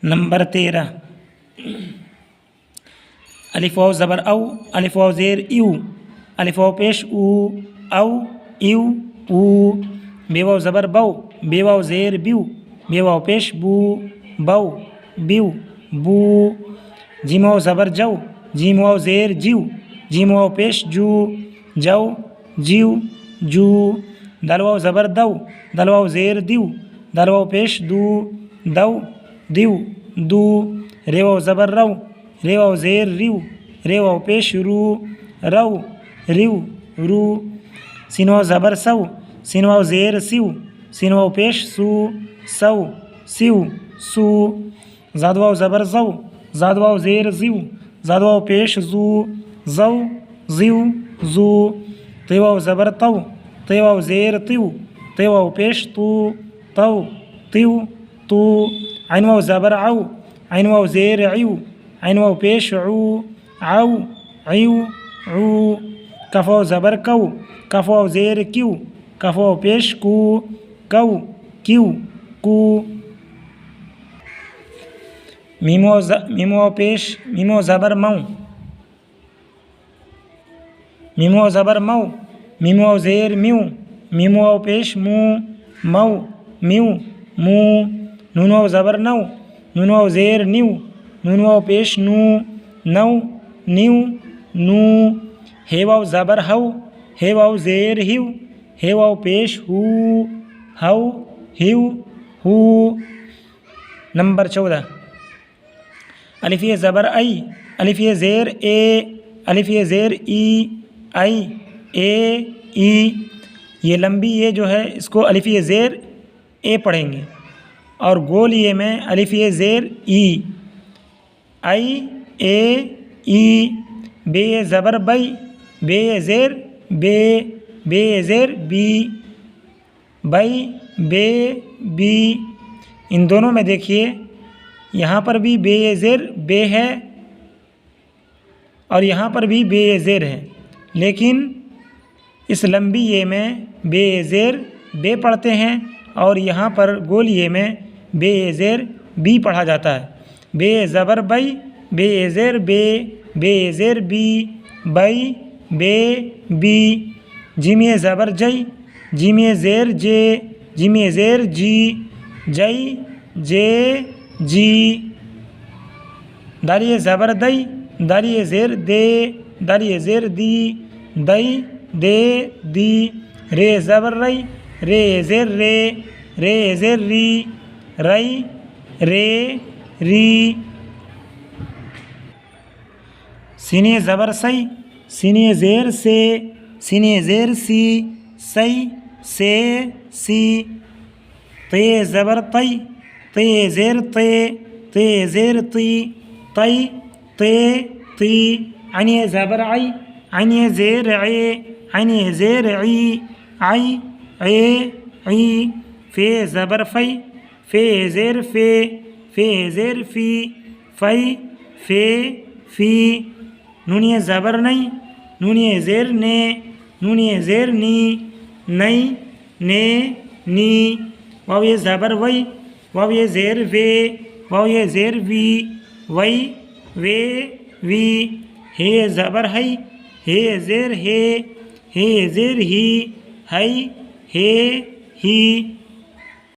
number 13 الف واو زبر او، الف واو زیر ایو، الف واو پیش او، او ایو او، بے واو زبر بو، بے واو زیر بیو، بے واو پیش بو، بو بیو بو، جیم واو زبر جو، جیم واو زیر جیو، جیم واو پیش جو، جو جیو جو، دال واو زبر دو، دال واو زیر دیو، دال واو پیش دو، دو دیو دو، رے واو زبر رو، رے واو زیر ریو، رے واو پیش رو، رو ریو رو، سین واو زبر سو، سین واو زیر سیو، سین واو پیش سو، سو سیو سو، زاد واو زبر زو، زاد واو زیر زیو، زاد واو پیش زو، زو زیو زو، تے واو زبر تو، تے واو زیر تیو، تے واو پیش تو، تو تیو تو، عین واو زبر عو، عین واو زیر عیو، عین واو پیش عو، عو عیو عو، کف واو زبر کو، کف واو زیر کیو، کف واو پیش کو، کو کیو کو، میم واو پیش، میم واو زبر مو، میم واو زبر مو، میم واو زیر میو، میم واو پیش مو، مو میو مو، نون واو زبر نو، نون واو زیر نیو، نون واو پیش نو، نو نیو نو، ہے واو زبر ہو، ہے واو زیر ہیو، ہے واو پیش ہو، ہو ہیو ہو، نمبر 14 الف یہ زبر ای، الف یہ زیر اے، الف یہ زیر ای، ای اے ای، یہ لمبی یہ جو ہے اس کو الف یہ زیر اے پڑھیں گے، اور گول یہ میں الف یہ زیر ای، ای اے ای، بے یہ زبر بئی، بے یہ زیر بے، بے یہ زیر بی، بئی بے بی، ان دونوں میں دیکھیے یہاں پر بھی بے یہ زیر بے ہے اور یہاں پر بھی بے یہ زیر ہے، لیکن اس لمبی یہ میں بے یہ زیر بے پڑھتے ہیں اور یہاں پر گول یہ میں بے یہ زیر بی پڑھا جاتا ہے، بے زبر بئی، بے یہ زیر بے، بے یہ زیر بی، بئی بے بی، جیم یہ زبر جئی، جیم یہ زیر جے، جیم یہ زیر جی، جئی جے جی، دال یہ زبر دئی، دال یہ زیر دے، دال یہ زیر دی، دئی دے دی، رے زبر رئی، رے زیر رے، رے زیر ری، رئی رے ری، سین زبر سی، سین زیر سے، سین زیر سی، سی سے سی، تے زبر تی، تے زیر تے، تے زیر تی، تی تے تی، عین زبر عی، عین زیر عے، عین زیر عی، عی عے عی، فے زبر فی، فے زیر فے، فے زیر فی، فی فے فی، نون یہ زبر نئی، نون یہ زیر نے، نون یہ زیر نی، نئی نے نی، واو یہ زبر وئی، واو یہ زیر وے، واو یہ زیر وی، وئی وے وی، ہے زبر ہئی، ہے زیر ہے، ہے زیر ہی، ہئی ہے ہی،